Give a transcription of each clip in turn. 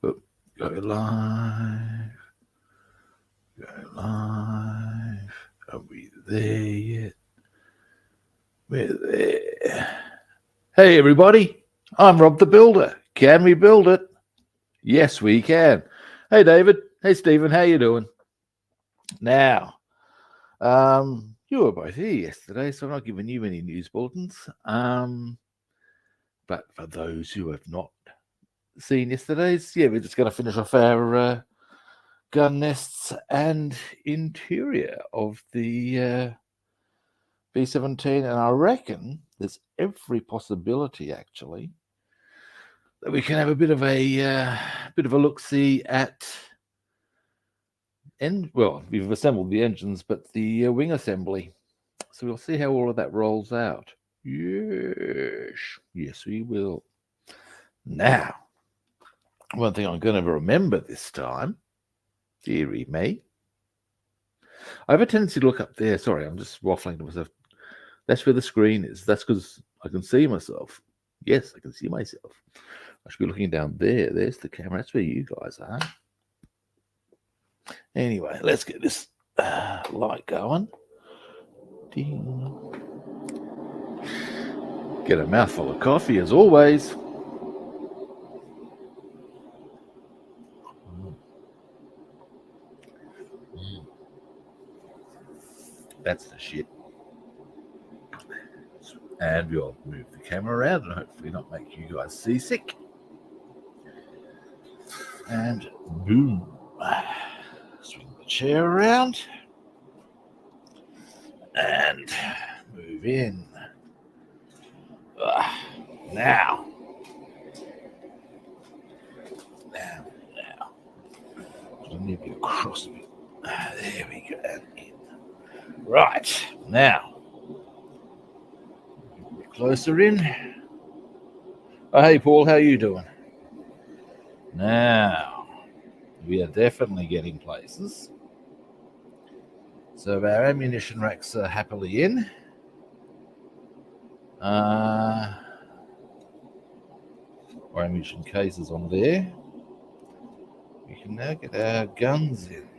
Go live. Go live. Are we there yet? We're there. Hey, everybody. I'm Rob the Builder. Can we build it? Yes, we can. Hey, David. Hey, Stephen. How you doing? Now, you were both here yesterday, so I'm not giving you any news bulletins. But for those who have not seen yesterday's, we're just going to finish off our gun nests and interior of the B-17, and I reckon there's every possibility actually that we can have a bit of a look-see at we've assembled the engines, but the wing assembly. So we'll see how all of that rolls out. Yes, we will. Now, one thing I'm going to remember this time, dearie me, I have a tendency to look up there. Sorry, I'm just waffling to myself. That's where the screen is. That's because I can see myself. Yes, I can see myself. I should be looking down there. There's the camera. That's where you guys are. Anyway, let's get this light going. Ding. Get a mouthful of coffee as always. That's the shit. And we'll move the camera around and hopefully not make you guys seasick. And boom. Swing the chair around. And move in. Now. I need to be across me. There we go. And in. Right. Now. Closer in. Oh, hey, Paul. How you doing? Now. We are definitely getting places. So our ammunition racks are happily in. Our ammunition cases on there. We can now get our guns in.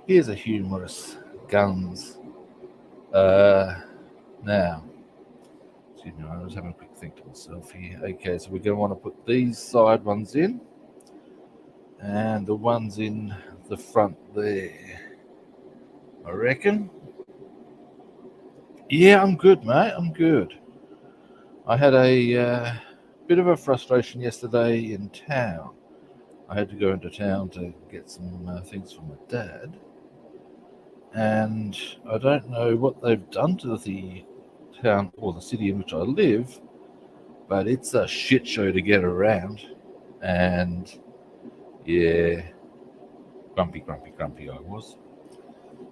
Here's a humorous guns. Now, excuse me, I was having a quick think to myself here. Okay, so we're going to want to put these side ones in, and the ones in the front there. I reckon. Yeah, I'm good, mate. I'm good. I had a bit of a frustration yesterday in town. I had to go into town to get some things for my dad. And I don't know what they've done to the town or the city in which I live, but it's a shit show to get around. And yeah, grumpy I was.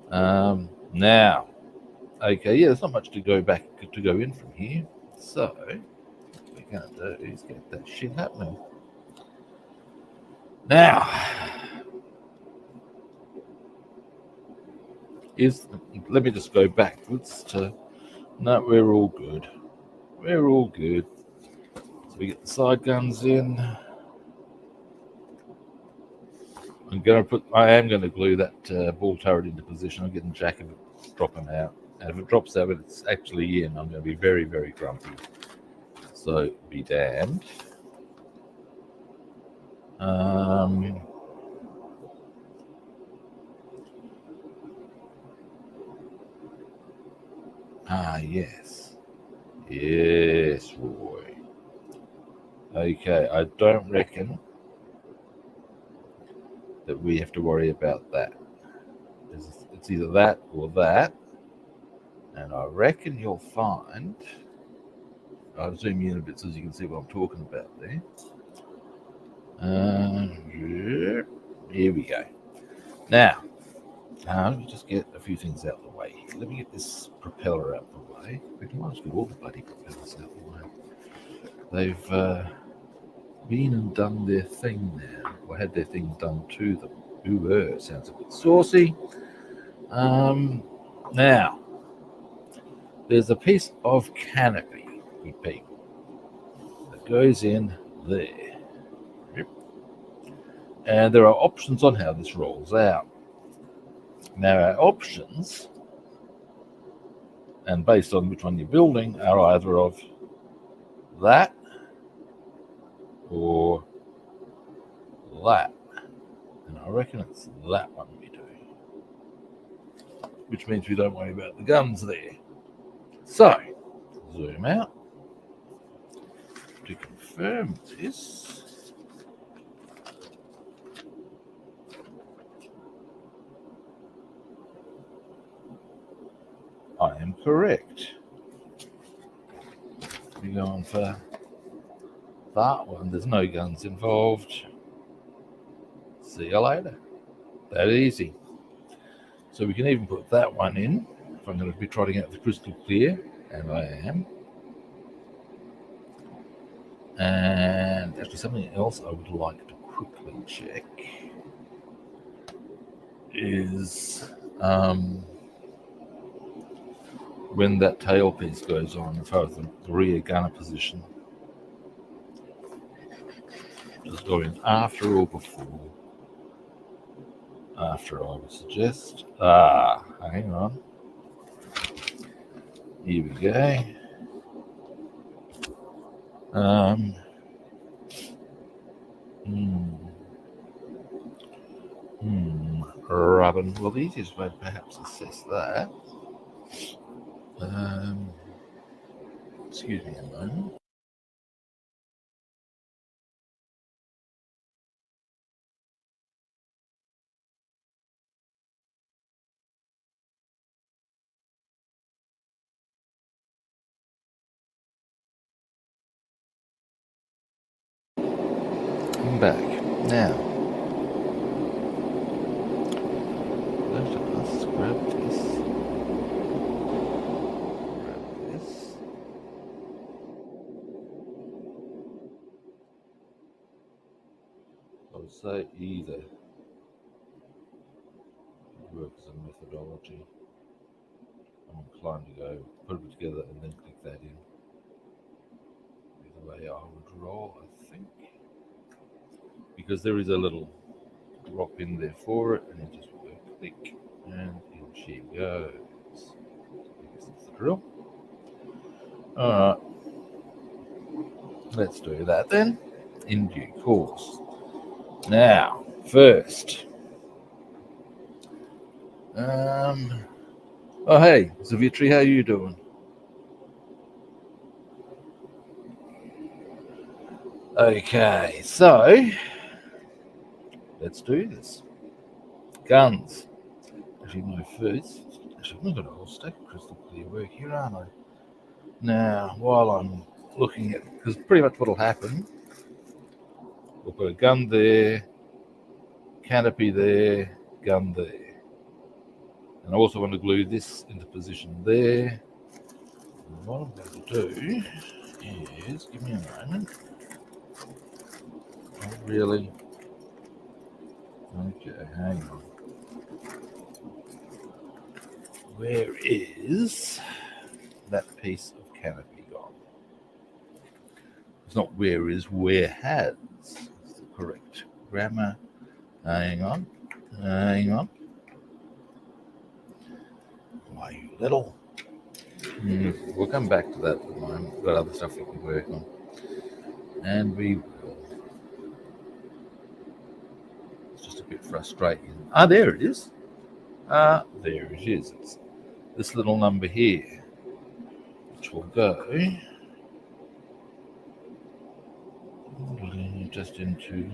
Now, okay, yeah, there's not much to go in from here. So what we're gonna do is get that shit happening. Now, let me just go backwards to. No, we're all good. We're all good. So we get the side guns in. I am going to glue that ball turret into position. I'm getting jack if it's dropping out. And if it drops out, but it's actually in, I'm going to be very, very grumpy. So be damned. Yes. Yes, Roy. Okay, I don't reckon that we have to worry about that. It's either that or that. And I reckon you'll find, I'll zoom in a bit so you can see what I'm talking about there. Here we go. Now, let me just get a few things out of the way. Let me get this propeller out of the way. We can almost get all the bloody propellers out of the way. They've been and done their thing now, or had their thing done to them. Ooh, sounds a bit saucy. Now, there's a piece of canopy good people. That goes in there. Yep. And there are options on how this rolls out. Now our options, and based on which one you're building, are either of that or that. And I reckon it's that one we do. Which means we don't worry about the guns there. So, zoom out. To confirm this, I am correct. We're going for that one. There's no guns involved. See you later. That easy. So we can even put that one in. If I'm going to be trotting out the crystal clear, and I am. And actually something else I would like to quickly check is when that tailpiece goes on, as far as the rear gunner position. Just going after or before? After, I would suggest. Hang on. Here we go. Rubbin. Well, the easiest way to perhaps assess that. Excuse me a moment. I'm back. Now, let's grab this. I would say either works as a methodology. I'm inclined to go put it together and then click that in. The way I would roll, I think. Because there is a little drop in there for it, and you just go click, and in she goes. I guess that's the drill. Alright. Let's do that then, in due course. Now, first. Oh hey, Zavitri, how you doing? Okay, so let's do this. Guns. Actually, no first. Actually, I've got a whole stack of crystal clear work here, aren't I? Now, while I'm looking at, because pretty much what'll happen, we'll put a gun there, canopy there, gun there. And I also want to glue this into position there. And what I'm going to do is, give me a moment. Not really. Okay, hang on. Where is that piece of canopy gone? It's not where is, where has. It's the correct grammar. Hang on. Hang on. Why, you little? We'll come back to that at the moment. We've got other stuff we can work on. And we will. It's just a bit frustrating. There it is. There it is. It's this little number here, which will go just into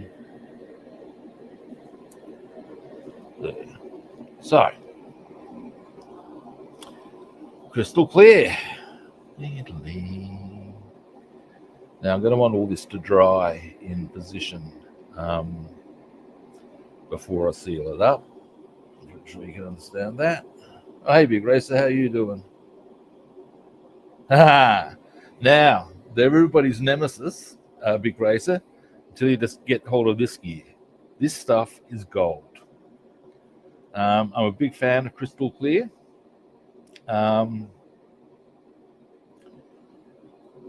there. So, crystal clear. Now I'm going to want all this to dry in position before I seal it up. I'm sure you can understand that. Oh, hey, Big Racer, how you doing? Now, they're everybody's nemesis, Big Racer, until you just get hold of this gear. This stuff is gold. I'm a big fan of crystal clear.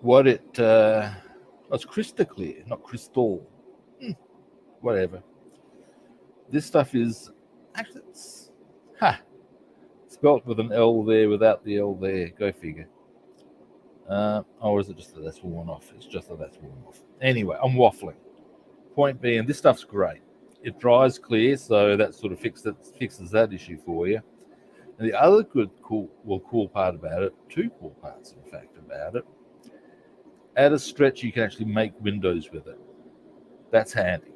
what it it's crystal clear, not crystal. Whatever. This stuff is actually it's spelt with an L there without the L there. Go figure. Or is it just that that's worn off? It's just that that's worn off. Anyway, I'm waffling. Point being, this stuff's great. It dries clear, so that sort of fixes that issue for you. And the other cool part about it, two cool parts, in fact, about it. At a stretch, you can actually make windows with it. That's handy.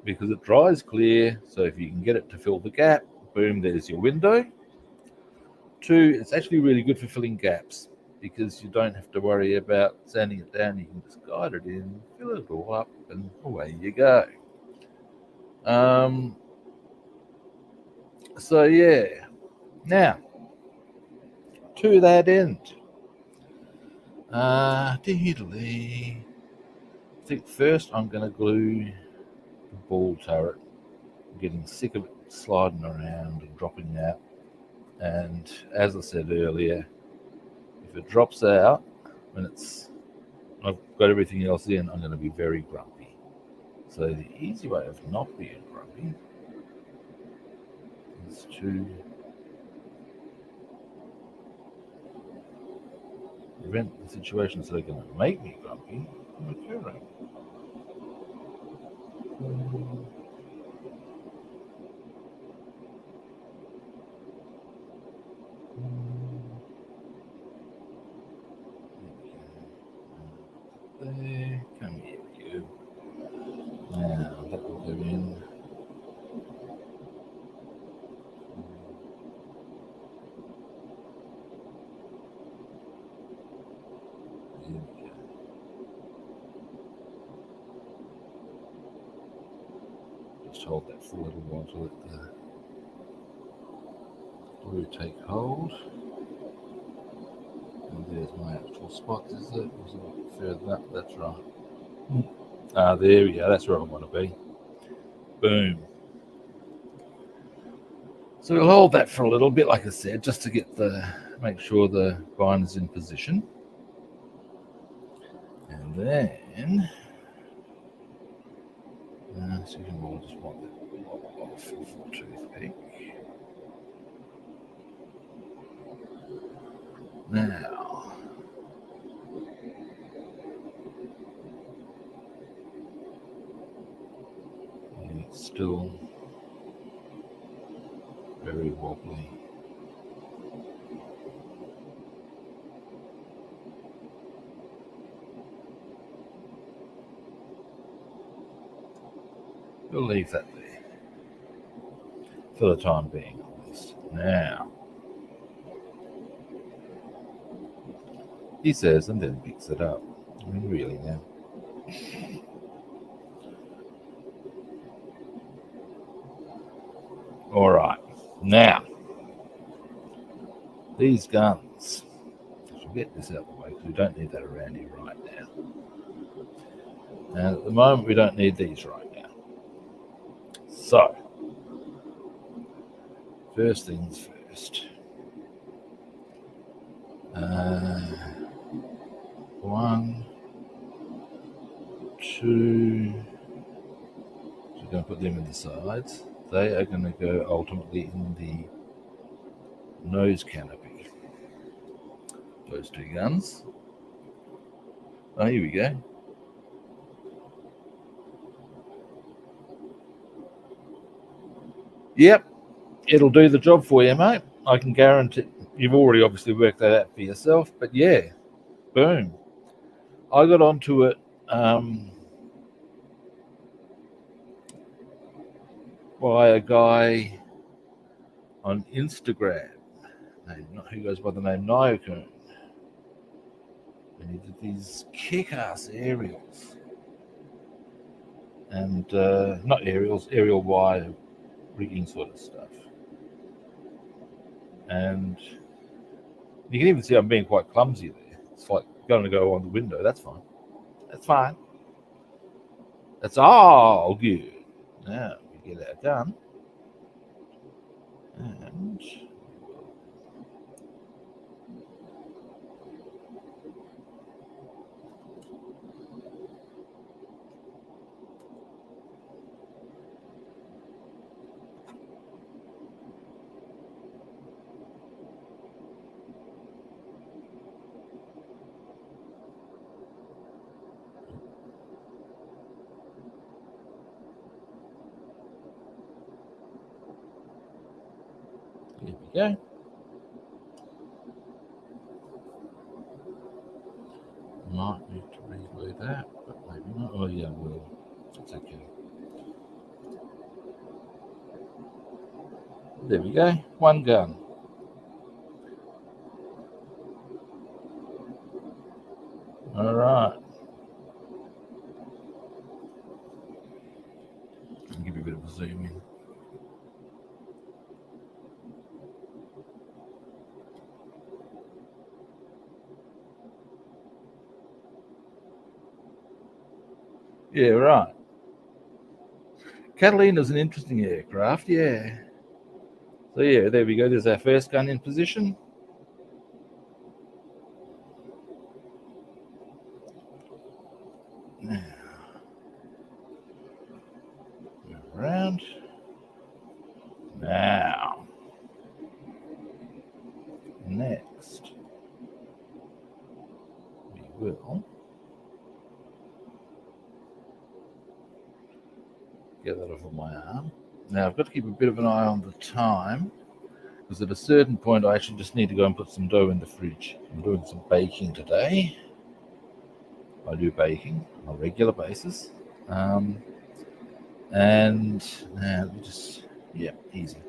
Because it dries clear, so if you can get it to fill the gap, boom, there's your window. Two, it's actually really good for filling gaps because you don't have to worry about sanding it down. You can just guide it in, fill it all up, and away you go. So yeah, now to that end, I think first I'm going to glue the ball turret. I'm getting sick of it sliding around and dropping out. And as I said earlier, if it drops out when I've got everything else in, I'm going to be very grumpy. So the easy way of not being grumpy is to prevent the situations that are going to make me grumpy from occurring. There, come here, you. Now that will go in. Just hold that for a little while to let the glue take hold. And there's my actual spot, is it? Was it a bit further up? That's right. There we go. That's where I want to be. Boom. So we'll hold that for a little bit, like I said, just to make sure the binder's in position. And then, so we'll just want that off for a toothpick. Now, it's still very wobbly. We'll leave that there for the time being, at least. Now, he says, and then picks it up. I mean, really now. All right, now these guns. I should get this out of the way because we don't need that around here right now. And at the moment, we don't need these right now. So, first things first. One, two. So we're going to put them in the sides. They are going to go ultimately in the nose canopy. Those two guns. Oh, here we go. Yep, it'll do the job for you, mate. I can guarantee. You've already obviously worked that out for yourself, but yeah, boom. I got onto it by a guy on Instagram, who goes by the name Nyokun. And he did these kick-ass aerials. And not aerials, aerial wire rigging sort of stuff. And you can even see I'm being quite clumsy there. It's like going to go on the window. That's fine. That's fine. That's all good. Now we get our gun. And Here we go. Might need to reglue that, but maybe not. Oh yeah, well, it's okay. There we go. One gun. All right. I'll give you a bit of a zoom in. Yeah, right. Catalina's an interesting aircraft, yeah. So yeah, there we go. There's our first gun in position. Now, move around. Now, next, we will get that off of my arm. Now, I've got to keep a bit of an eye on the time, because at a certain point, I actually just need to go and put some dough in the fridge. I'm doing some baking today. I do baking on a regular basis. And let me just, yeah, easy.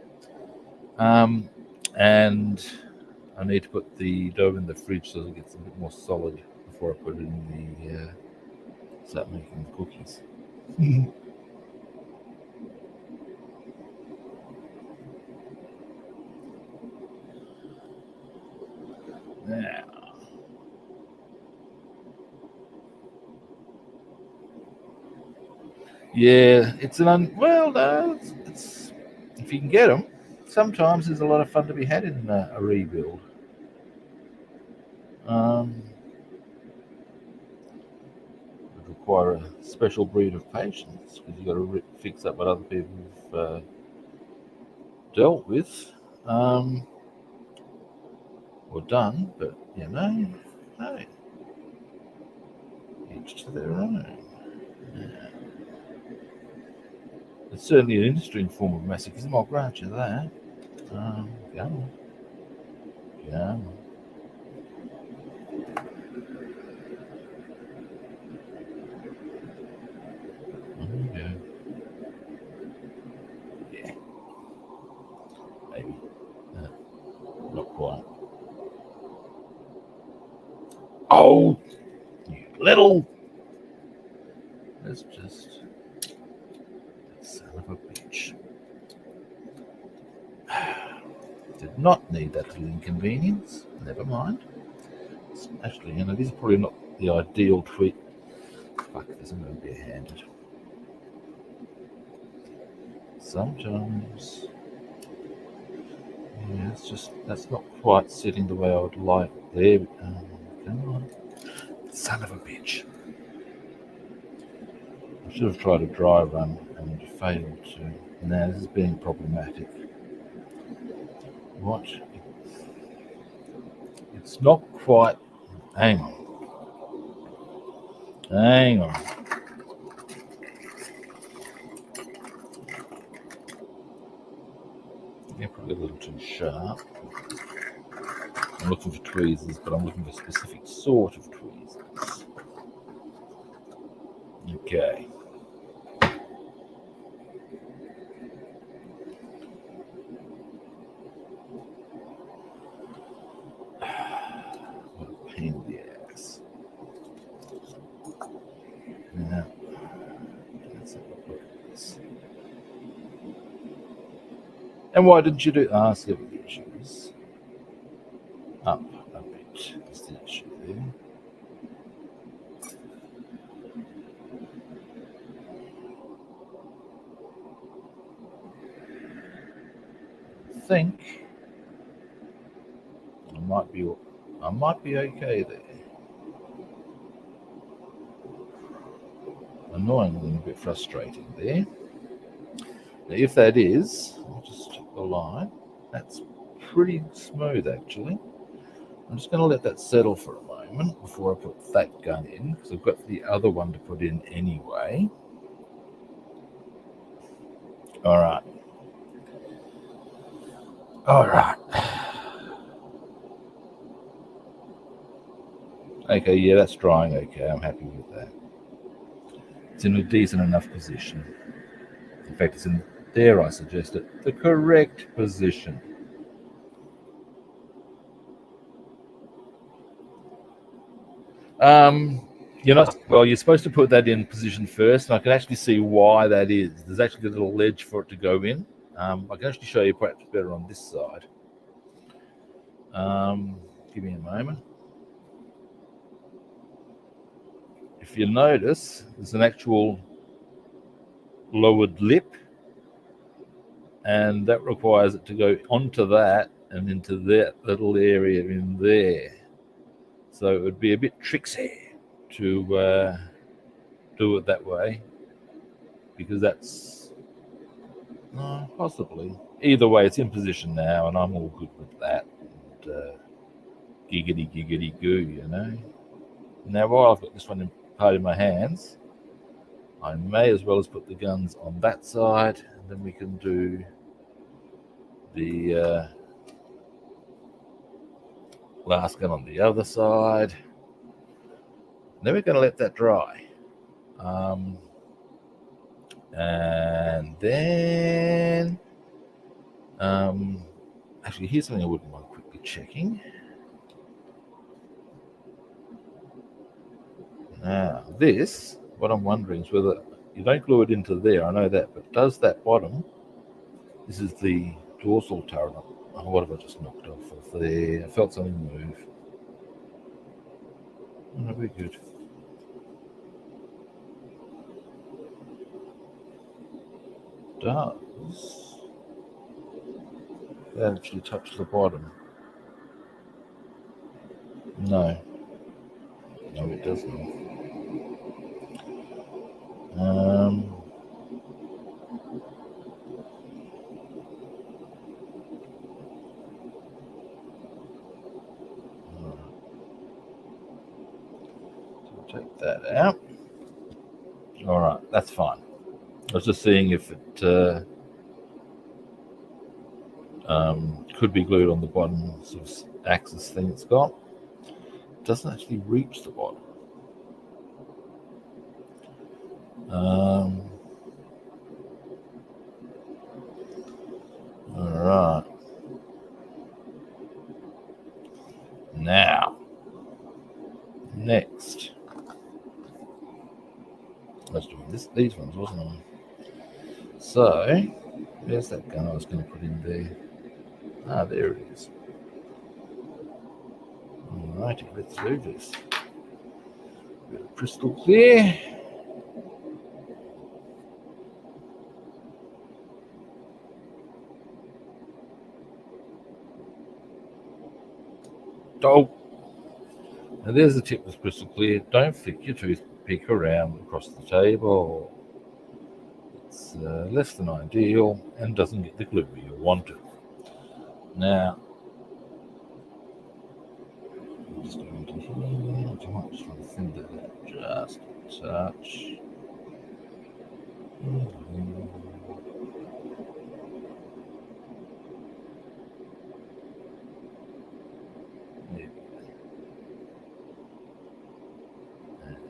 And I need to put the dough in the fridge so it gets a bit more solid before I put it in the, start making the cookies. Now, yeah, it's well, no, it's if you can get them. Sometimes there's a lot of fun to be had in a rebuild. Would require a special breed of patience because you've got to fix up what other people have dealt with or done, but no, each to their own. Yeah. It's certainly an interesting form of masochism, I'll grant you that. Go on. Yeah. Yeah. Yeah. Maybe. Not quite. Oh, you little. Let's just. Son of a bitch. Did not need that little inconvenience. Never mind. Actually, these are probably not the ideal tweet. Fuck this, I'm going to be handed. Sometimes. Yeah, it's just, that's not quite sitting the way I would like. There we go. Come on. Son of a bitch. I should have tried a dry run and failed to. Now, this is being problematic. What? It's not quite. Hang on. Hang on. Yeah, probably a little too sharp. I'm looking for tweezers, but I'm looking for a specific sort of tweezers. Okay. What a pain in the ass. Now, let's have a look at this. And why didn't you do? See what the issue is. Up a bit is the issue there. I think I might be okay there. Annoyingly, a bit frustrating there. Now, if that is, I'll just check the line. That's pretty smooth actually. I'm just going to let that settle for a moment before I put that gun in, because I've got the other one to put in anyway. All right. All right. Okay, yeah, that's drying okay. I'm happy with that. It's in a decent enough position. In fact, it's in, dare I suggest it, the correct position. You're not, well, you're supposed to put that in position first, and I can actually see why that is. There's actually a little ledge for it to go in. I can actually show you perhaps better on this side. Give me a moment. If you notice, there's an actual lowered lip, and that requires it to go onto that and into that little area in there. So it would be a bit tricksy to do it that way, because that's possibly. Either way, it's in position now, and I'm all good with that. And, giggity goo, you know. Now, while I've got this one in part in my hands, I may as well as put the guns on that side, and then we can do the last gun on the other side. Then we're going to let that dry. And then, actually, here's something I wouldn't mind quickly checking. Now, this, what I'm wondering is whether you don't glue it into there, I know that, but does that bottom, this is the dorsal turret. Oh, what have I just knocked off of there? I felt something move. Oh, no, we're good. Does that actually touch the bottom? No. No, it doesn't. So take that out. All right, that's fine. I was just seeing if it could be glued on the bottom sort of axis thing it's got. It doesn't actually reach the bottom. All right. Now, next. I was doing these ones, wasn't I? So, there's that gun I was going to put in there. Ah, there it is. Alrighty, let's do this. Bit of crystal clear. Oh, now there's the tip that's crystal clear. Don't flick your toothpick around across the table. It's less than ideal and doesn't get the glue you want it. Now, I'm just going to here. I might just want to thin that out just a touch.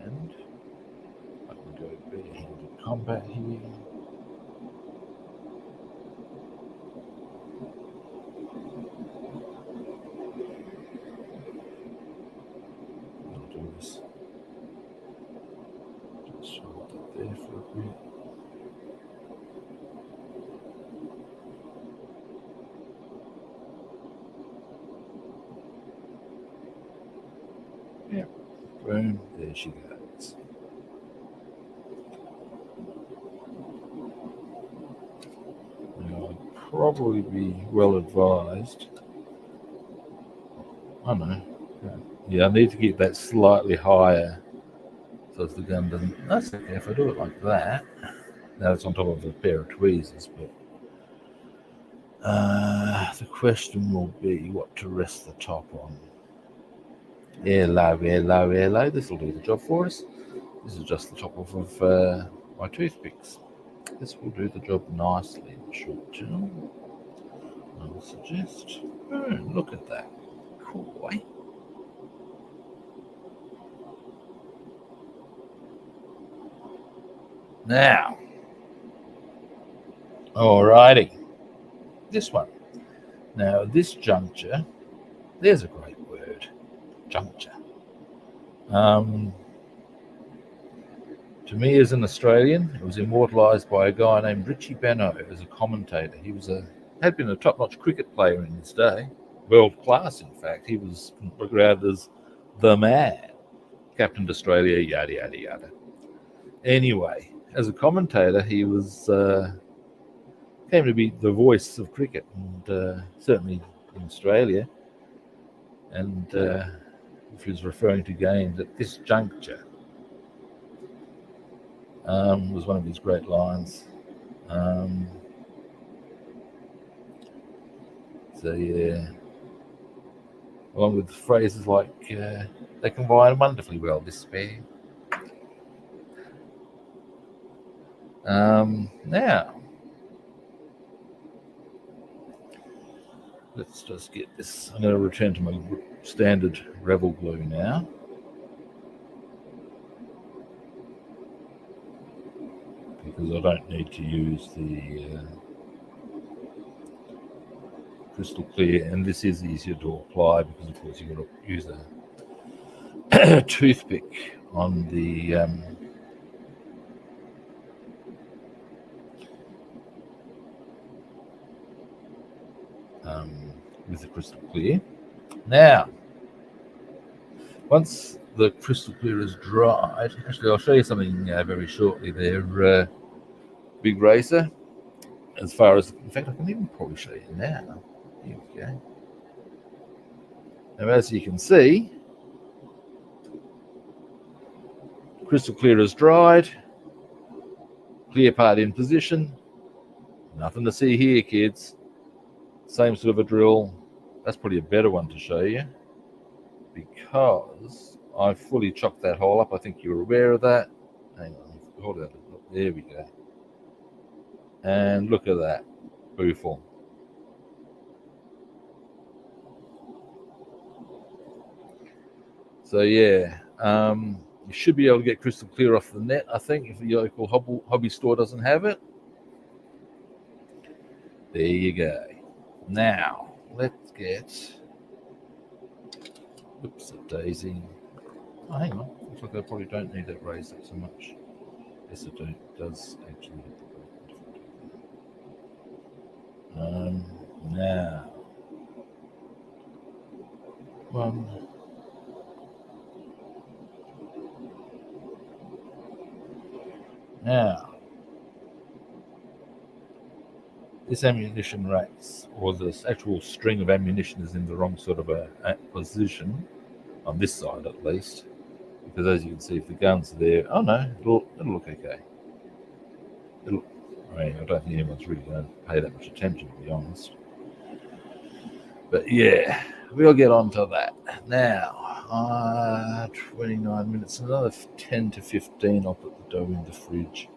And I can go bare-handed combat here. I'll do this. Just hold that there for a bit. Yeah, boom, there she goes. Now, I'd probably be well advised. I don't know. Yeah, I need to keep that slightly higher so as the gun doesn't. That's okay if I do it like that. Now it's on top of a pair of tweezers, but the question will be what to rest the top on. Hello. This will do the job for us. This is just the top of my toothpicks. This will do the job nicely in the short term. I would suggest. Oh, look at that. Cool. Now, alrighty, this one. Now, this juncture, there's a great word, juncture. To me, as an Australian, it was immortalised by a guy named Richie Benaud as a commentator. He had been a top-notch cricket player in his day, world class, in fact. He was regarded as the man, captained Australia, yada yada yada. Anyway, as a commentator, he came to be the voice of cricket, and certainly in Australia. And if he was referring to games at this juncture, was one of his great lines. So yeah, along with phrases like they combine wonderfully well, this pair. Now, let's just get this. I'm going to return to my standard Revell glue now. Because I don't need to use the crystal clear, and this is easier to apply because of course you've got to use a toothpick on the with the crystal clear. Now, once the crystal clear is dried, actually I'll show you something very shortly there, Big Racer. As far as, in fact, I can even probably show you now. Here we go. Now, as you can see, crystal clear is dried, clear part in position. Nothing to see here, kids. Same sort of a drill. That's probably a better one to show you because I fully chopped that hole up. I think you're aware of that. Hang on, hold it. There we go. And look at that, beautiful. So yeah, you should be able to get crystal clear off the net, I think, if the local hobby store doesn't have it. There you go. Now, let's get, oops, a daisy. Oh, hang on, looks like I probably don't need that razor so much. Yes, it does actually. Now, one. Now, this ammunition racks, or this actual string of ammunition, is in the wrong sort of a position, on this side at least, because as you can see, if the gun's there, oh no, it'll look okay. I don't think anyone's really going to pay that much attention, to be honest. But yeah, we'll get on to that. Now, 29 minutes, another 10 to 15, I'll put the dough in the fridge.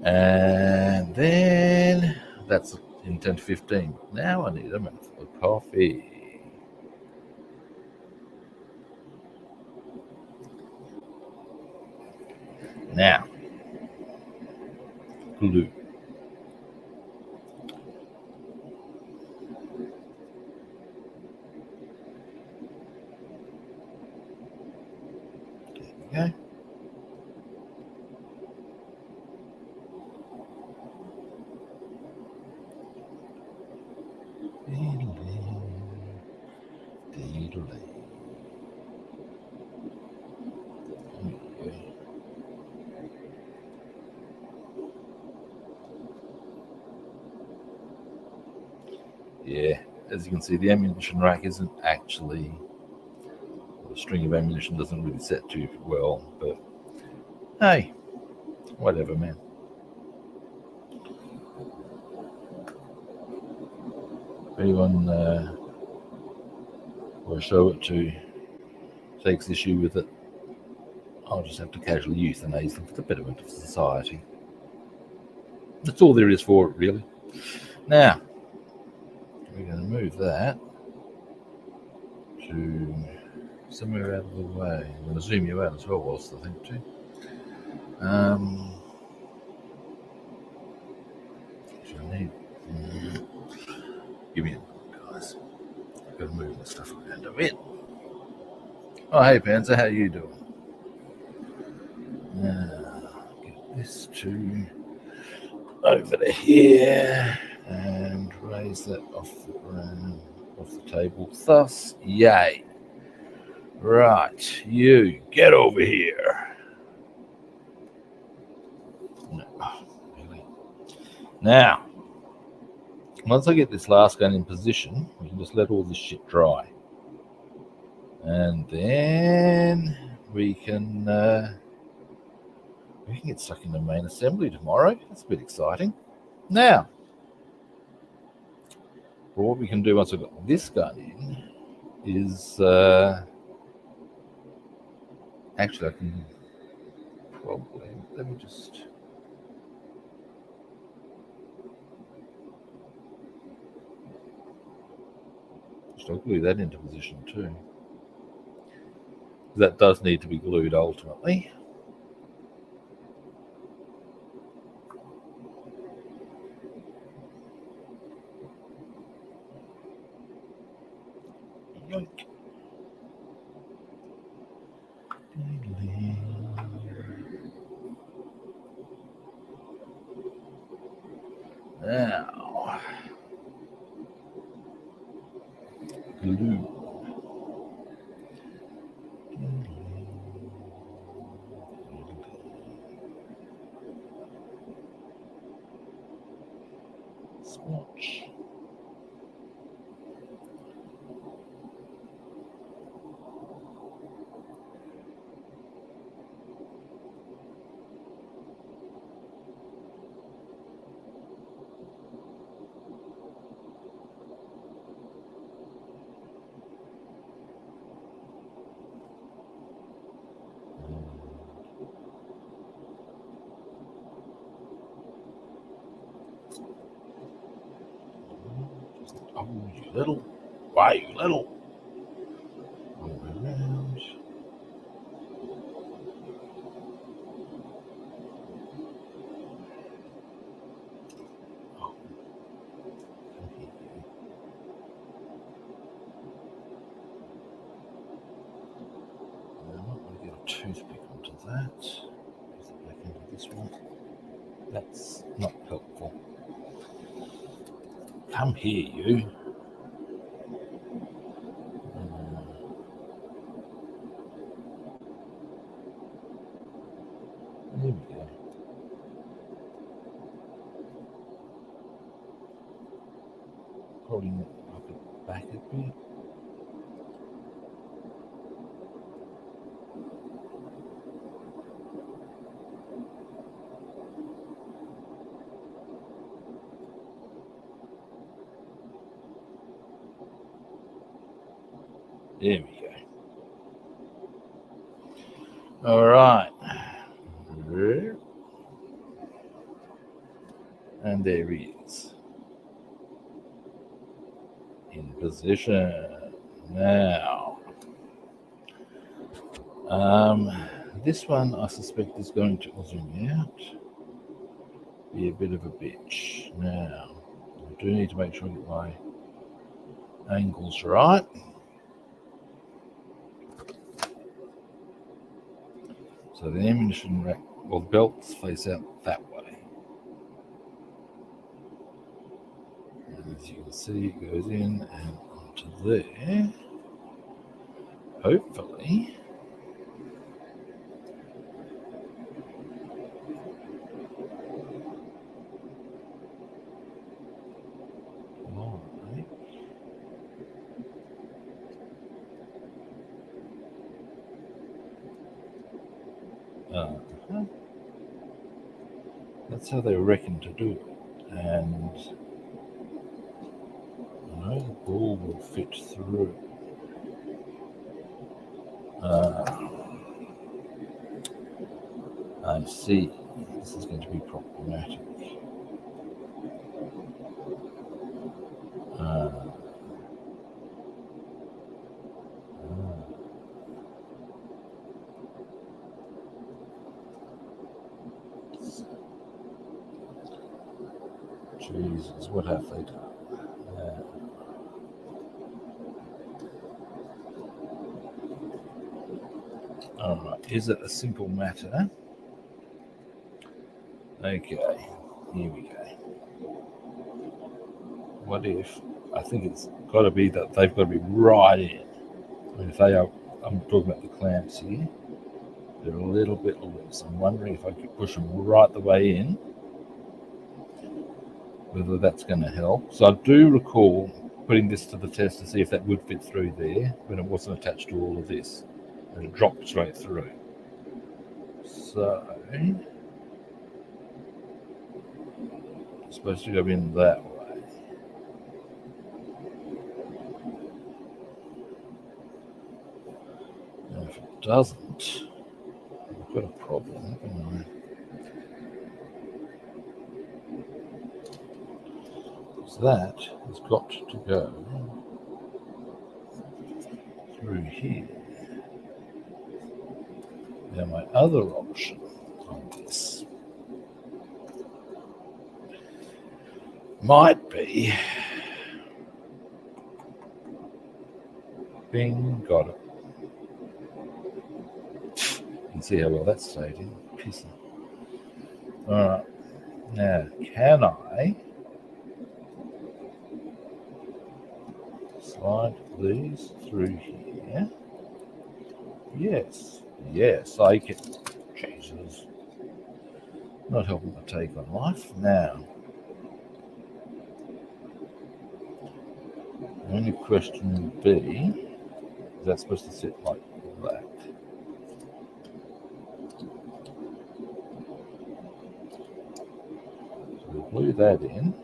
And then that's in 10 to 15. Now I need a mouthful of coffee. Now, glue. Okay. Yeah, as you can see, the ammunition rack isn't actually, the string of ammunition doesn't really set too well, but hey, whatever, man. If anyone who I show it to takes issue with it, I'll just have to casually euthanize them for the betterment of society. That's all there is for it, really. Now, we're going to move that to somewhere out of the way. I'm going to zoom you out as well whilst I think too. Actually, I need... Give me a minute, guys. I've got to move the stuff around a bit. Oh, hey, Panzer, how you doing? Now, get this to over to here and raise that off the ground, off the table. Thus, yay. Right, you get over here. No, really. Now, once I get this last gun in position, we can just let all this shit dry. And then we can get stuck in the main assembly tomorrow. That's a bit exciting. Now, what we can do once I've got this gun in is actually I can probably, let me just I'll glue that into position too. That does need to be glued ultimately. Yoink. Now, glue. Swatch. Oh, you little. Why, you little? All around. Oh. I'm not going to get a toothpick onto that. Use it back into this one. That's not helpful. Come here, you. There we go. Probably knock it back a bit. There we go. All right. And there he is. In position. Now. This one I suspect is going to zoom out. Be a bit of a bitch. Now, I do need to make sure I get my angles right. So the ammunition rack, well, the belts face out that way. And as you can see, it goes in and onto there. Hopefully. That's how they reckon to do it, and I know the ball will fit through. I see. This is going to be problematic. Jesus, what have they done? Alright, is it a simple matter? Okay, here we go. What if, I think it's got to be that they've got to be right in. I mean, if they are, I'm talking about the clamps here, they're a little bit loose. I'm wondering if I could push them right the way in, whether that's going to help. So I do recall putting this to the test to see if that would fit through there when it wasn't attached to all of this. And it dropped straight through. So it's supposed to go in that way. And if it doesn't, I've got a problem, haven't I? Because that has got to go through here. Now my other option on this might be, bing, got it. You can see how well that stayed in. Pissing. Alright, now can I slide these through here? Yes, I can. Jesus. Not helping my take on life. Now, the only question would be, is that supposed to sit like that? So we'll glue that in.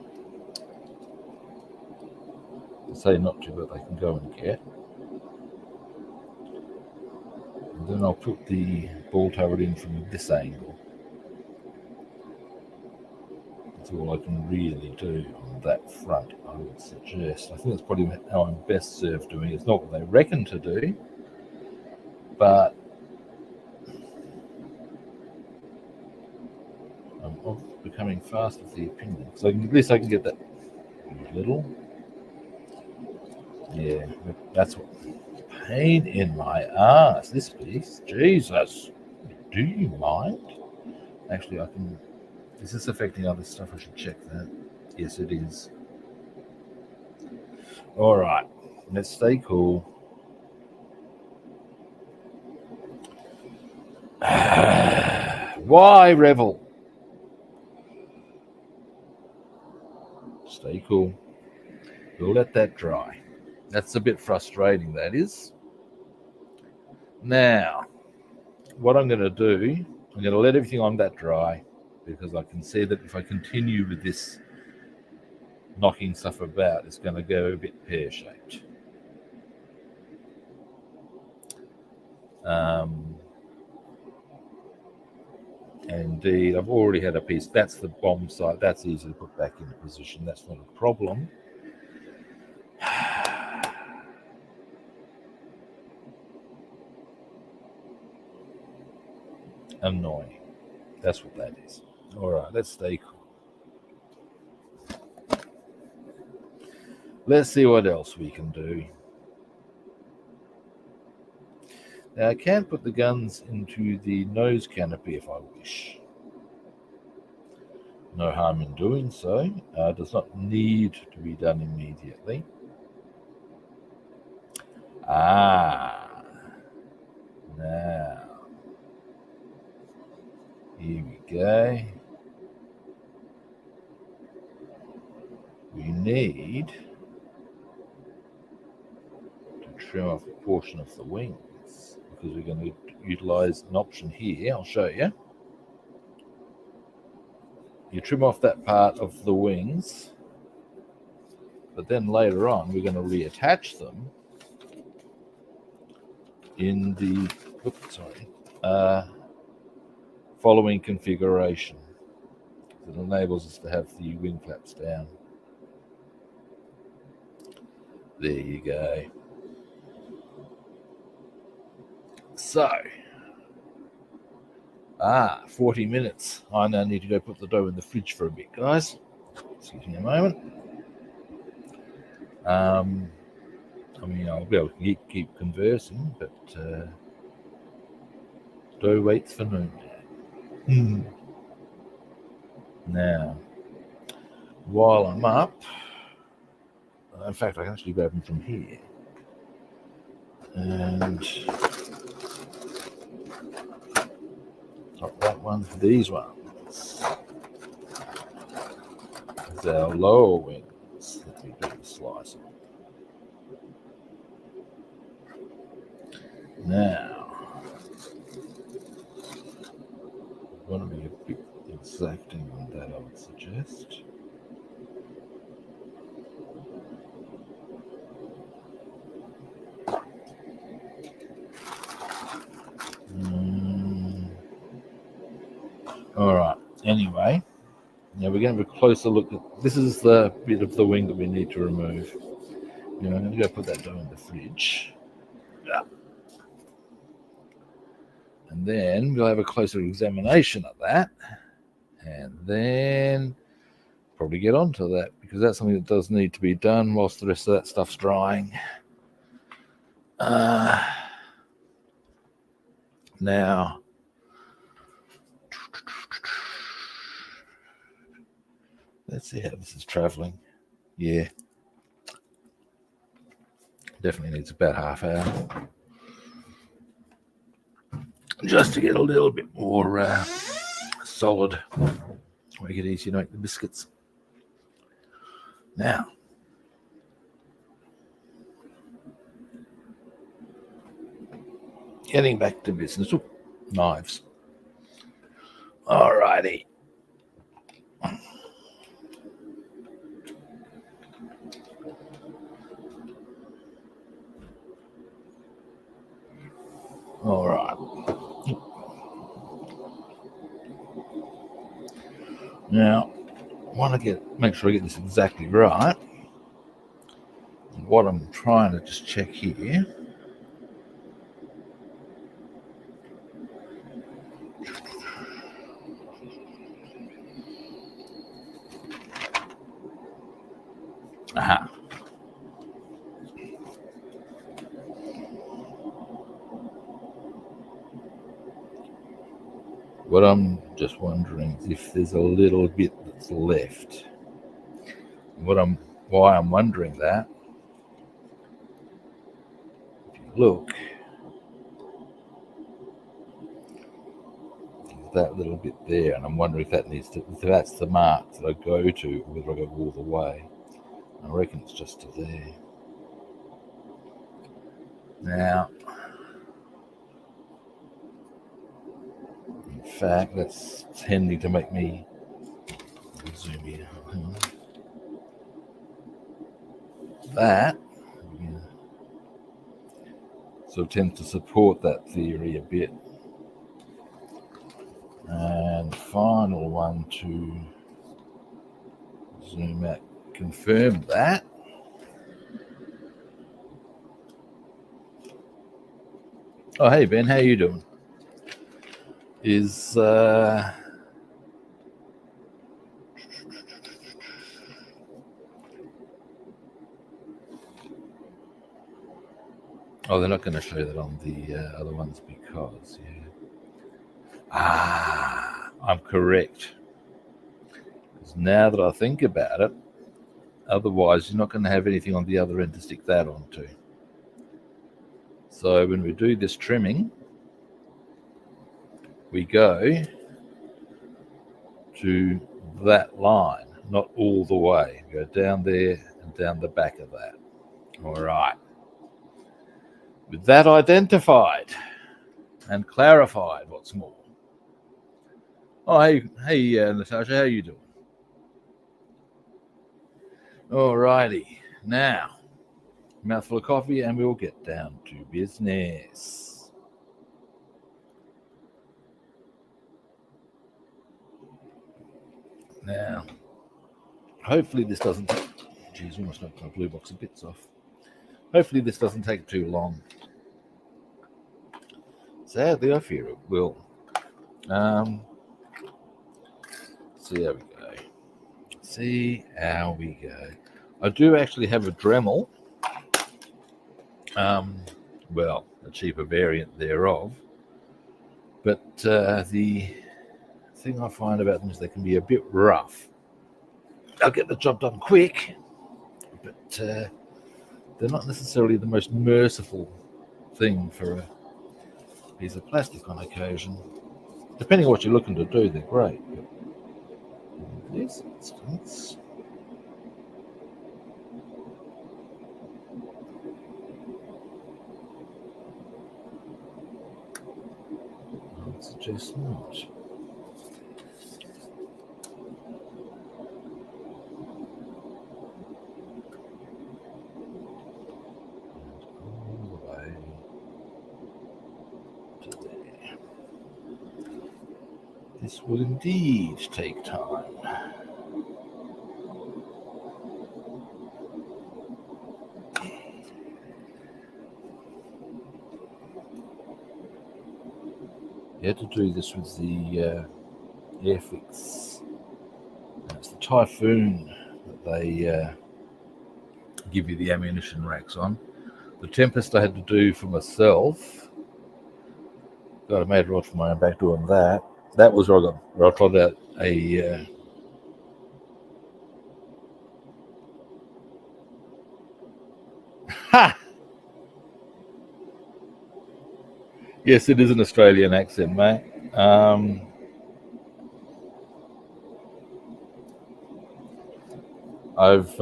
I say not to, but they can go and get. And then I'll put the ball turret in from this angle. That's all I can really do on that front, I would suggest. I think that's probably how I'm best served doing it. It's not what they reckon to do, but I'm becoming fast with the opinion. So at least I can get that little. Yeah, that's what. Pain in my ass, this piece. Jesus. Do you mind? Actually, I can. Is this affecting other stuff? I should check that. Yes, it is. All right, let's stay cool. Why, Revell? Stay cool. We'll let that dry. That's a bit frustrating, that is. Now, what I'm going to do, I'm going to let everything on that dry, because I can see that if I continue with this knocking stuff about, it's going to go a bit pear-shaped. Indeed, I've already had a piece. That's the bomb site. That's easy to put back into position. That's not a problem. Annoying. That's what that is. All right, let's stay cool. Let's see what else we can do. Now, I can put the guns into the nose canopy if I wish. No harm in doing so. Does not need to be done immediately. Now, here we go. We need to trim off a portion of the wings, because we're going to utilize an option here. I'll show you. You trim off that part of the wings, but then later on we're going to reattach them in the following configuration. It enables us to have the wing flaps down. There you go. So, 40 minutes. I now need to go put the dough in the fridge for a bit, guys. Excuse me a moment. I mean, I'll be able to keep conversing, but dough waits for noonday. Now, while I'm up, in fact, I can actually grab them from here. And not that one, these ones. These are our lower wings that we do the slicing. Now, I want to be a bit exacting on that, I would suggest. All right. Anyway, now we're going to have a closer look at this. Is the bit of the wing that we need to remove. I'm going to go put that down in the fridge. Yeah. And then we'll have a closer examination of that. And then probably get onto that, because that's something that does need to be done whilst the rest of that stuff's drying. Now, let's see how this is traveling. Yeah, definitely needs about half hour just to get a little bit more solid. Make it easier to make the biscuits. Now, getting back to business. Ooh, knives. Alrighty. All right. Now, I want to make sure I get this exactly right. And what I'm trying to just check here. Aha. What I'm just wondering is if there's a little bit that's left. Why I'm wondering that, if you look, that little bit there, and I'm wondering if that's the mark that I go to, or whether I go all the way. I reckon it's just to there. Now, in fact, that's tending to make me zoom in. That sort of tends to support that theory a bit. And final one to zoom out, confirm that. Oh, hey Ben, how you doing? Oh, they're not going to show that on the other ones because, I'm correct. Because now that I think about it, otherwise you're not going to have anything on the other end to stick that onto. So when we do this trimming, we go to that line, not all the way. We go down there and down the back of that. All right. With that identified and clarified, what's more. Oh, hey, Natasha, how you doing? All righty. Now, mouthful of coffee, and we'll get down to business. Now, hopefully this doesn't. Geez, almost knocked my blue box of bits off. Hopefully this doesn't take too long. Sadly, I fear it will. So there we go. see how we go. I do actually have a Dremel. Well, a cheaper variant thereof. But the thing I find about them is they can be a bit rough. They'll get the job done quick, but they're not necessarily the most merciful thing for a piece of plastic on occasion. Depending on what you're looking to do, they're great. But in this instance, I would suggest not. This will indeed take time. You had to do this with the Airfix. It's the Typhoon that they give you the ammunition racks on. The Tempest I had to do for myself. Got a made rod for my own back doing that. That was where I tried out a ha! Yes, it is an Australian accent, mate. I've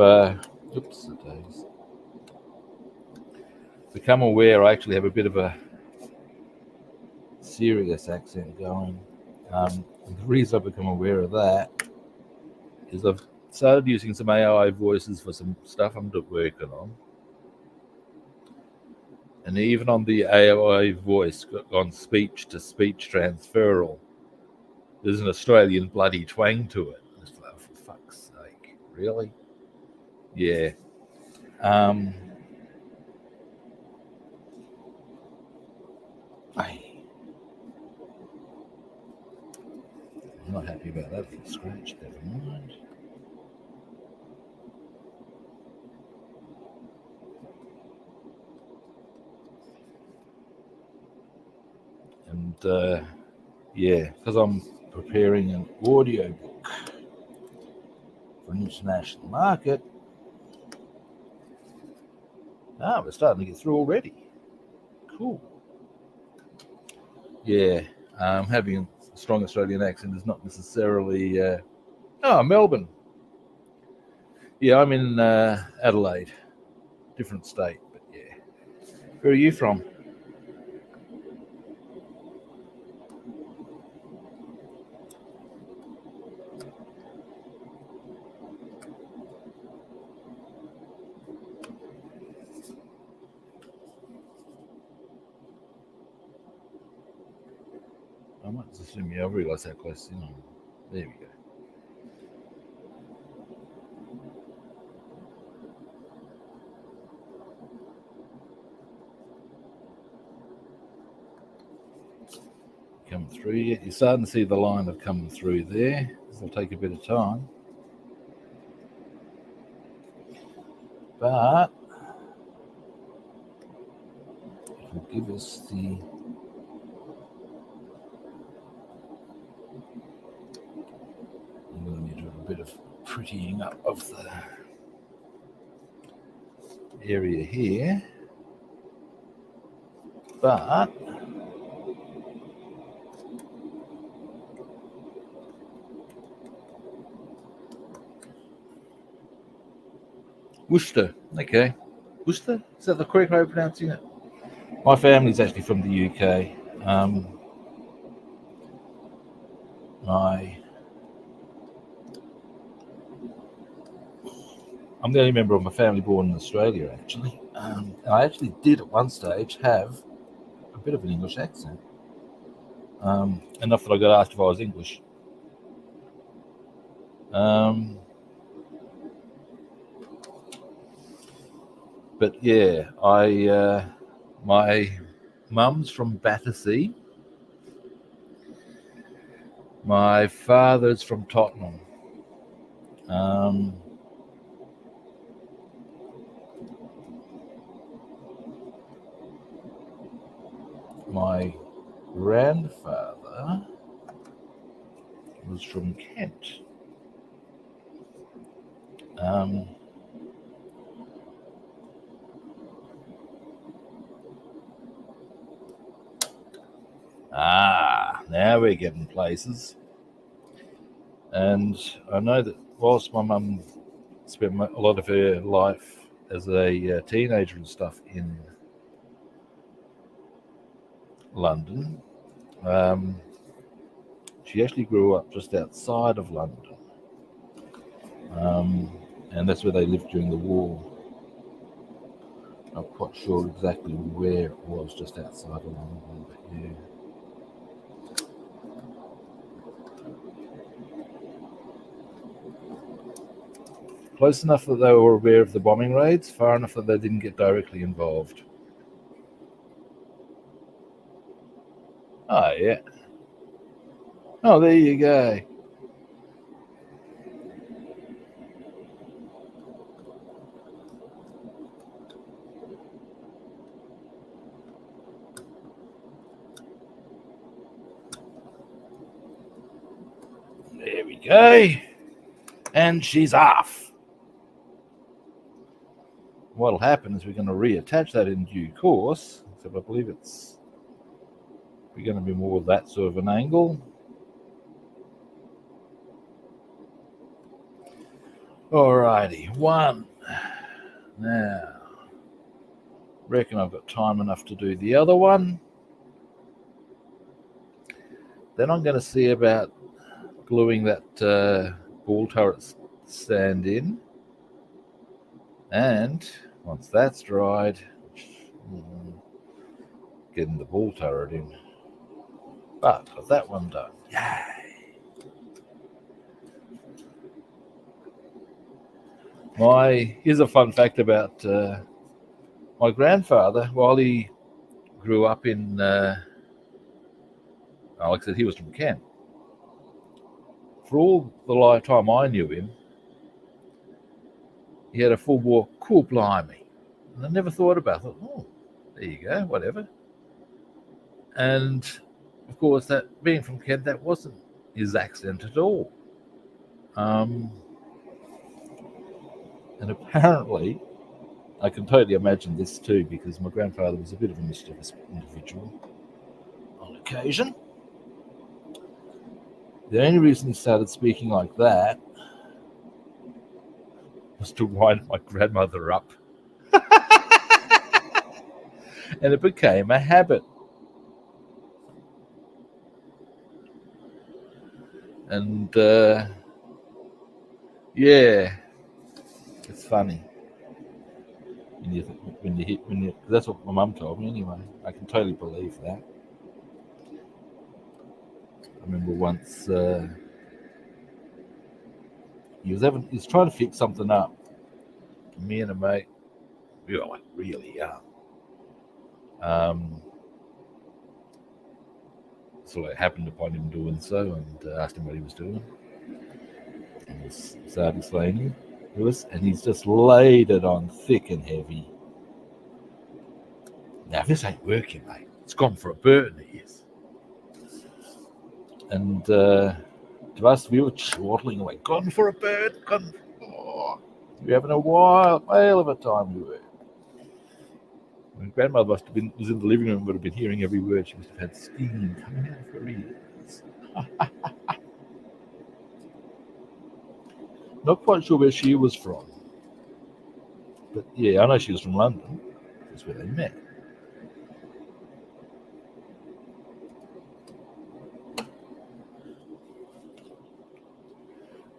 become aware I actually have a bit of a serious accent going. The reason I've become aware of that is I've started using some AI voices for some stuff I'm working on. And even on the AI voice on speech-to-speech transferal, there's an Australian bloody twang to it. It's like, for fuck's sake, really? Yeah. I'm not happy about that little scratch, never mind. And yeah, because I'm preparing an audio book for an international market. We're starting to get through already. Cool. Yeah, having a strong Australian accent is not necessarily... Melbourne. Yeah, I'm in Adelaide. Different state, but yeah. Where are you from? I might just assume, yeah, I realised how close, there we go. Coming through yet? You're starting to see the line of coming through there. This will take a bit of time. But it will give us the... I'm going to need to have a bit of prettying up of the area here. But Worcester, okay. Worcester? Is that the correct way of pronouncing it? My family's actually from the UK. I'm the only member of my family born in Australia, actually. I actually did at one stage have a bit of an English accent. Enough that I got asked if I was English. But yeah, my mum's from Battersea. My father's from Tottenham. Um, my grandfather was from Kent. Now we're getting places. And I know that whilst my mum spent a lot of her life as a teenager and stuff in London, she actually grew up just outside of London. And that's where they lived during the war. Not quite sure exactly where it was, just outside of London, but yeah. Close enough that they were aware of the bombing raids, far enough that they didn't get directly involved. Oh, yeah. Oh, there you go. There we go. And she's off. What'll happen is we're going to reattach that in due course. So I believe we're going to be more of that sort of an angle. Alrighty, one. Now, reckon I've got time enough to do the other one. Then I'm going to see about gluing that ball turret stand in. And once that's dried, getting the ball turret in. But got that one done. Yay! Here's a fun fact about my grandfather. While he grew up in, like I said, he was from Kent. For all the lifetime I knew him, he had a full bore cool blimey. And I never thought about it. Oh, there you go, whatever. And of course, that being from Kent, that wasn't his accent at all. And apparently, I can totally imagine this too, because my grandfather was a bit of a mischievous individual on occasion. The only reason he started speaking like that was to wind my grandmother up. And it became a habit. And yeah, it's funny. That's what my mum told me anyway. I can totally believe that. I remember once he was trying to fix something up. Me and a mate, we were like really young. So I happened upon him doing so and asked him what he was doing. And he started explaining to us, and he's just laid it on thick and heavy. Now, this ain't working, mate. It's gone for a burn, it is. And to us, we were chortling away. Gone for a burn. We're having a whale of a time we were. My grandmother was in the living room, would have been hearing every word. She must have had steam coming out of her ears. Not quite sure where she was from. But yeah, I know she was from London. That's where they met.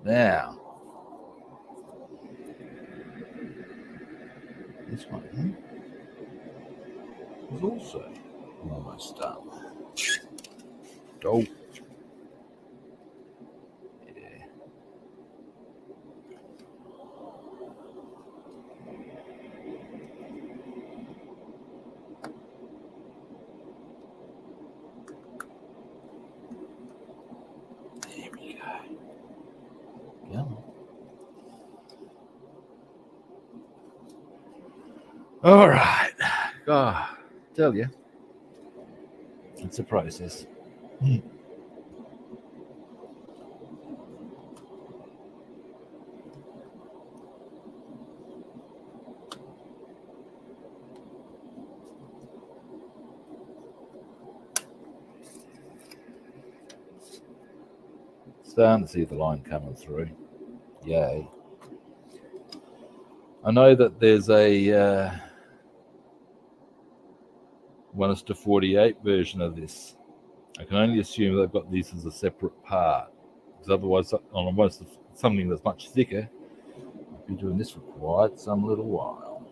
Now, this one is also almost done. Oh, yeah. There we go. Come on. All right. Oh, tell you, it's a process. Starting to see the line coming through. Yay. I know that there's a 1:48 version of this. I can only assume they've got these as a separate part, because otherwise, on something that's much thicker, I'll be doing this for quite some little while.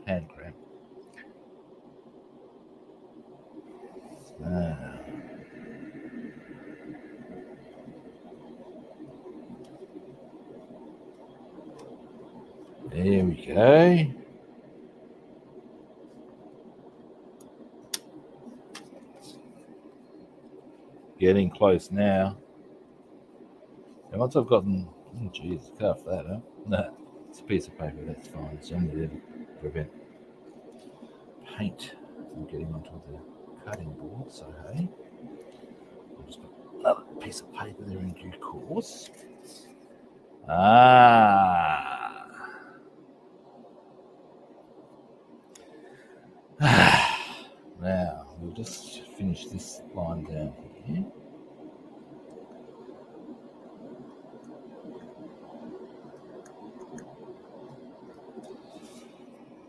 Hand cramp. There we go. Getting close now. And once I've gotten, oh geez, carve that up. No, it's a piece of paper, that's fine. It's only there to prevent paint from getting onto the cutting board. So hey, I'll just put another piece of paper there in due course. Now we'll just finish this line down here.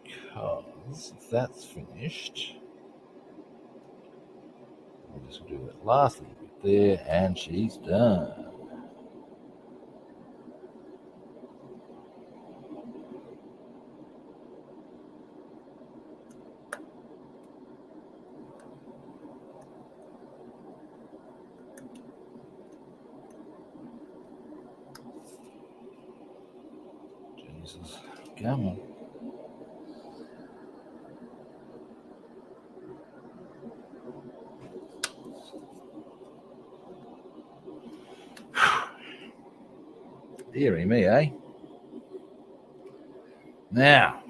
Because if that's finished, we'll just do that last little bit there, and she's done. Jesus, come on. Deary me, eh? Now,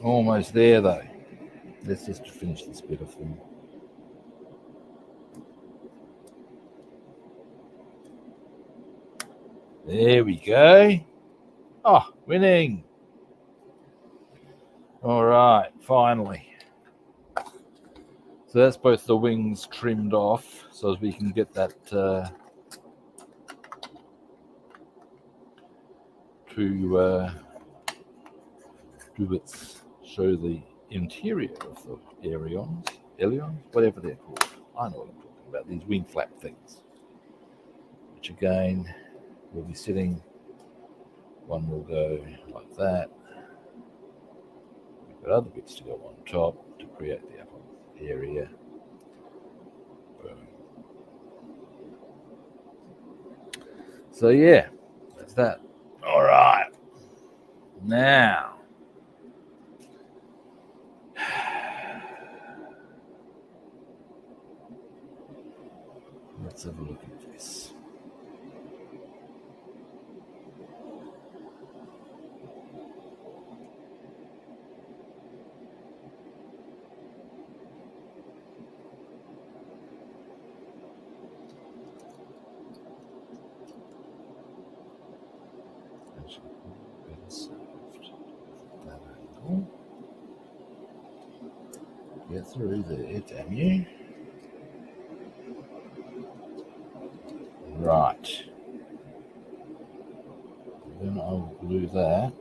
almost there though. Let's just finish this bit of thing. There we go. Oh, winning. All right, finally. So that's both the wings trimmed off, so as we can get that show the interior of the ailerons, whatever they're called. I know what I'm talking about, these wing flap things, which again will be sitting, one will go like that. We've got other bits to go on top to create the upper area. Boom. So yeah, that's that. All right, now let's have a look at this. Get through there, damn you. Right. Then I'll glue that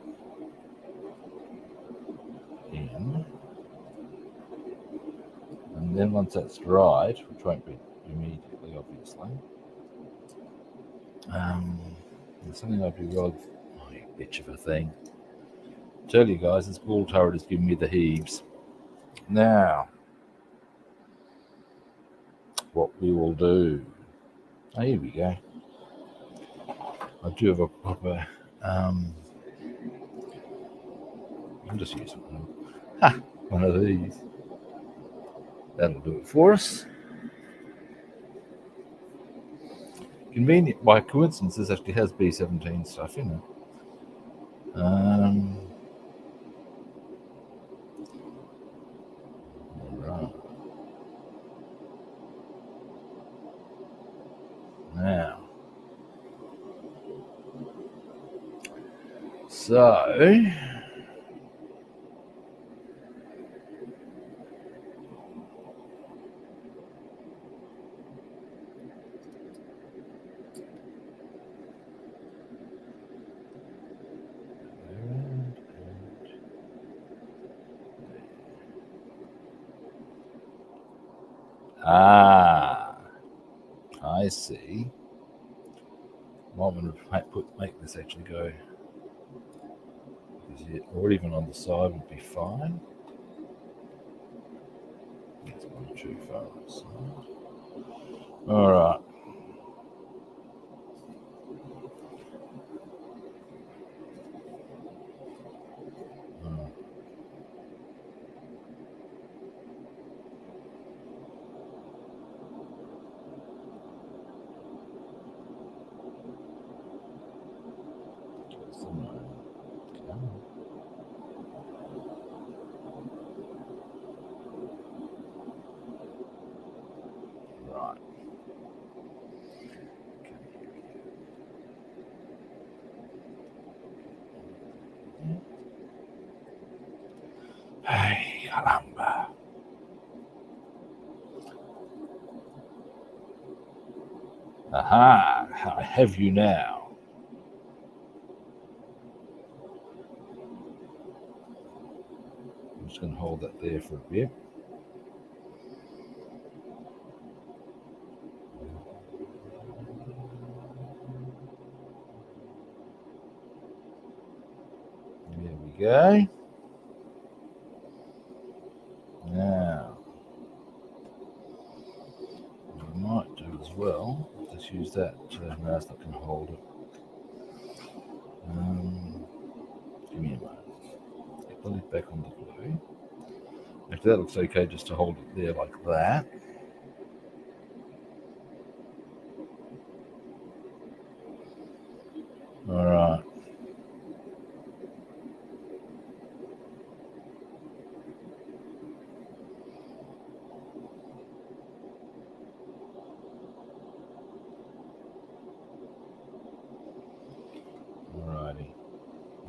in. And then once that's dried, which won't be immediately, obviously, there's something I'd be rather, oh, you bitch of a thing. Tell you guys, this ball turret is giving me the heaves. Now, what we will do, oh, here we go. I do have a proper, I'll just use one of these. That'll do it for us. convenient by coincidence, this actually has B-17 stuff in it. Right. Now, so I see. Might want to make this actually go, or even on the side would be fine. It's one too far on the side. All right. Right. Hey, caramba. Aha, I have you now. I'm just going to hold that there for a bit. There we go. Now, what I might do as well, just use that. No, it's not going to hold it. Give me a moment. Put it back on the glue. Actually, that looks okay just to hold it there like that. All right. Alrighty.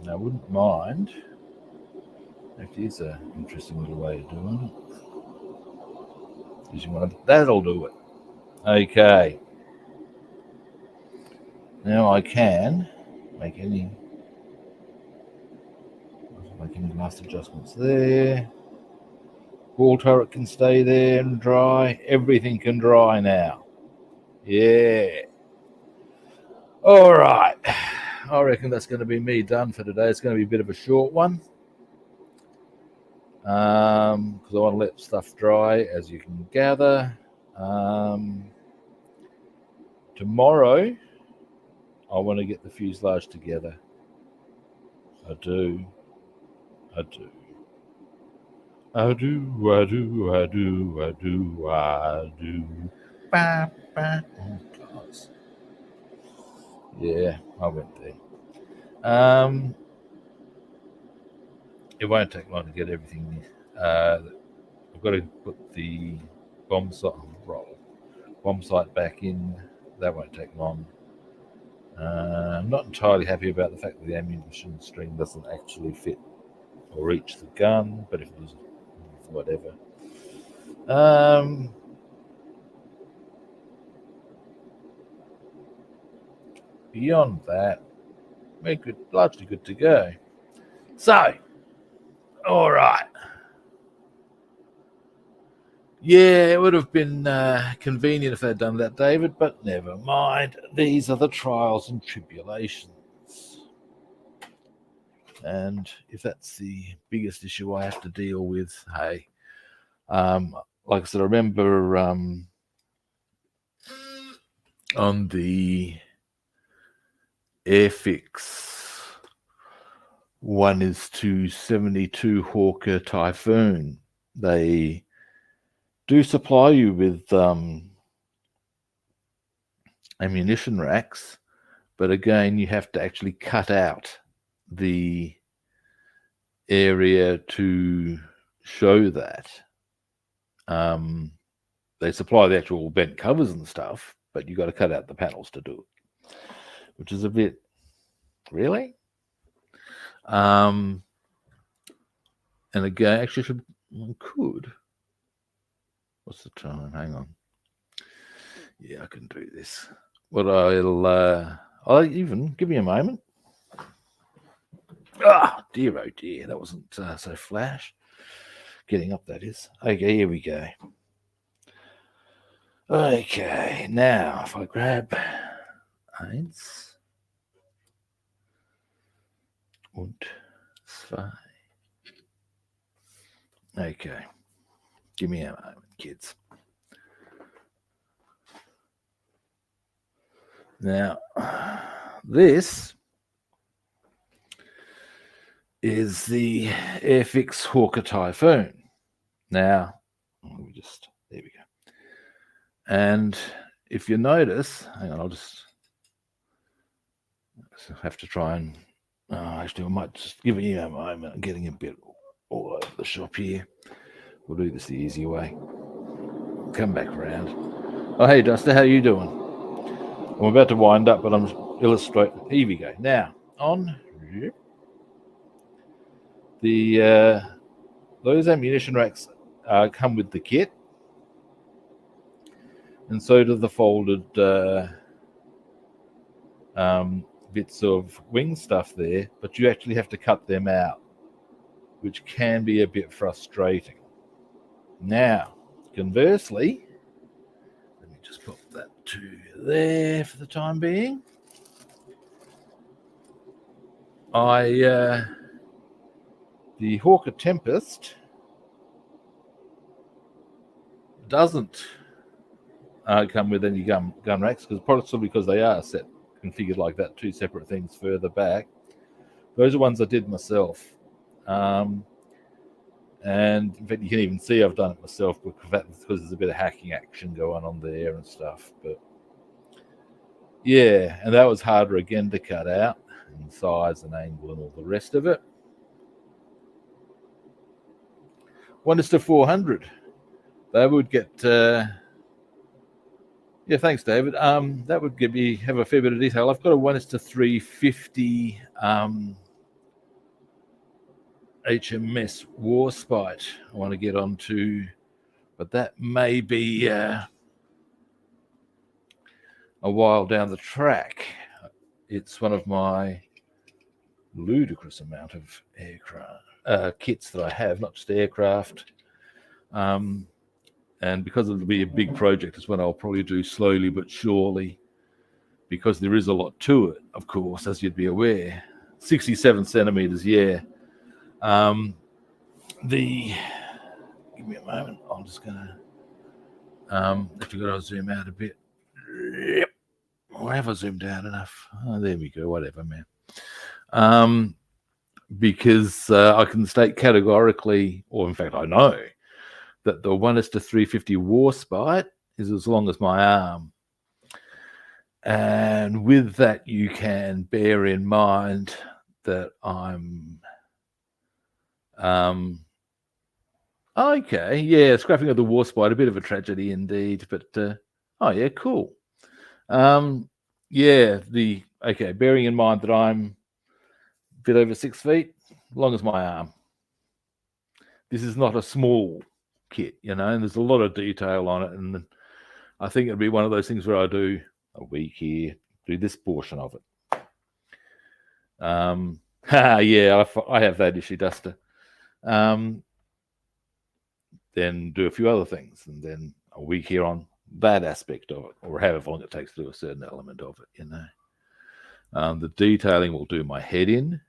Now, I wouldn't mind. Actually, it's an interesting little way of doing it. Using one, that'll do it. Okay. Now I can make any last adjustments there. Ball turret can stay there and dry. Everything can dry now. Yeah. All right. I reckon that's going to be me done for today. It's going to be a bit of a short one. Because I want to let stuff dry, as you can gather. Tomorrow, I want to get the fuselage together. I do. Bah, bah. Oh, gosh. Yeah, I went there. It won't take long to get everything. I've got to put the bomb sight back in. That won't take long. I'm not entirely happy about the fact that the ammunition string doesn't actually fit or reach the gun, but if it was, whatever. Beyond that, we're largely good to go. So, all right. Yeah, it would have been convenient if they'd done that, David, but never mind. These are the trials and tribulations. And if that's the biggest issue I have to deal with, hey, like I said, I remember on the Airfix 1:72 Hawker Typhoon, they do supply you with ammunition racks, but again, you have to actually cut out the area to show that. They supply the actual bent covers and stuff, but you got to cut out the panels to do it, which is a bit really. And again, actually, could. What's the time? Hang on. Yeah, I can do this. What I'll even give me a moment. Ah, dear, oh dear, that wasn't so flash. Getting up, that is. Okay, here we go. Okay, now if I grab 1 und 2. Okay, give me a moment, kids. Now, this is the Airfix Hawker Typhoon. Now, let me just, there we go. And if you notice, hang on, I'll just have to try and, actually I might just give you a moment. I'm getting a bit all over the shop here. We'll do this the easy way. Come back around. Oh, hey, Duster, how you doing? I'm about to wind up, but I'm illustrating. Here we go. Now, on the those ammunition racks come with the kit, and so do the folded bits of wing stuff there, but you actually have to cut them out, which can be a bit frustrating. Now, conversely, let me just put that to there for the time being. The Hawker Tempest doesn't come with any gun racks, possibly because they are configured like that, 2 separate things further back. Those are ones I did myself. And in fact, you can even see I've done it myself because there's a bit of hacking action going on there and stuff. But yeah, and that was harder again to cut out, and size and angle and all the rest of it. 1:400. They would get. Yeah, thanks, David. That would have a fair bit of detail. I've got a 1:350 HMS Warspite I want to get onto, but that may be a while down the track. It's one of my ludicrous amount of aircraft kits that I have, not just aircraft. And because it'll be a big project, it's one I'll probably do slowly but surely, because there is a lot to it, of course, as you'd be aware. 67 centimeters, yeah. Give me a moment. I'm just gonna have to zoom out a bit. Yep. Or have I zoomed out enough? Oh, there we go. Whatever, man. Because I can state categorically, or in fact, I know that the 1:350 Warspite is as long as my arm. And with that, you can bear in mind that I'm okay, yeah, scrapping of the Warspite, a bit of a tragedy indeed, but oh yeah, cool. Yeah, bearing in mind that I'm a bit over 6 feet, long as my arm. This is not a small kit, and there's a lot of detail on it, and I think it'll be one of those things where I do a week here, do this portion of it. Yeah, I have that issue, Duster. Then do a few other things, and then a week here on that aspect of it, or however long it takes to do a certain element of it, The detailing will do my head in.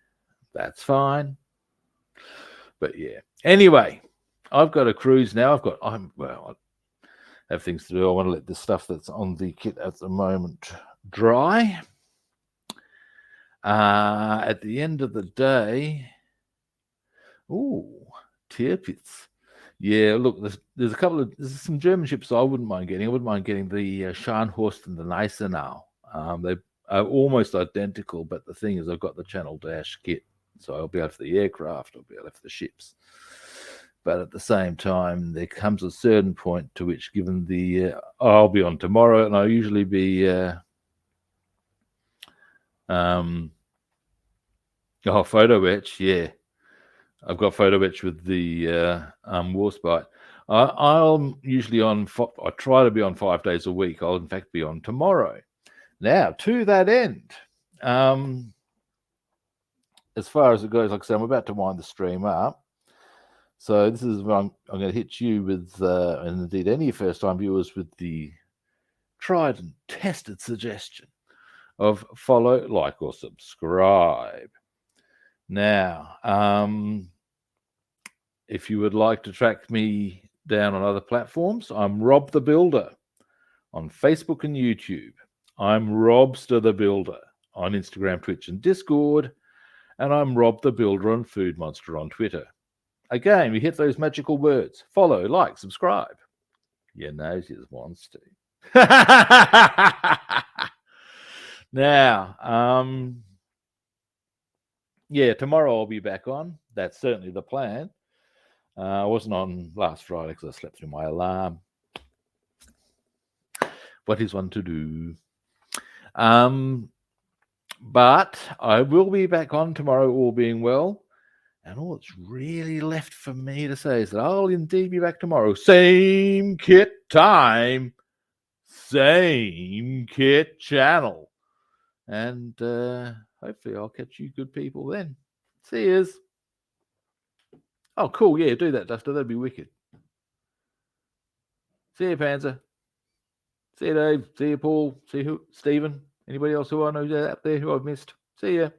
That's fine. But yeah. Anyway, I've got a cruise now. I have things to do. I want to let the stuff that's on the kit at the moment dry. At the end of the day, tear pits. Yeah, look, there's some German ships I wouldn't mind getting. I wouldn't mind getting the Scharnhorst and the Gneisenau. They are almost identical, but the thing is, I've got the Channel Dash kit, so I'll be able for the aircraft, I'll be able for the ships. But at the same time, there comes a certain point to which, given the I'll be on tomorrow, and I'll usually be photo etch, yeah. I've got photo etch with the Warspite. I'm usually on. I try to be on 5 days a week. I'll in fact be on tomorrow. Now, to that end, as far as it goes, like I said, I'm about to wind the stream up. So this is what I'm going to hit you with, and indeed any first-time viewers, with the tried and tested suggestion of follow, like, or subscribe. Now, if you would like to track me down on other platforms, I'm Rob the Builder on Facebook and YouTube. I'm Robster the Builder on Instagram, Twitch, and Discord. And I'm Rob the Builder on Food Monster on Twitter. Again, we hit those magical words. Follow, like, subscribe. Your nose is wants to. Now, yeah, tomorrow I'll be back on. That's certainly the plan. I wasn't on last Friday because I slept through my alarm. What is one to do? But I will be back on tomorrow, all being well. And all that's really left for me to say is that I'll indeed be back tomorrow. Same kit time, same kit channel. And hopefully I'll catch you good people then. See yous. Oh, cool. Yeah, do that, Duster. That'd be wicked. See you, Panzer. See you, Dave. See you, Paul. See you, Stephen. Anybody else who I know out there who I've missed. See ya.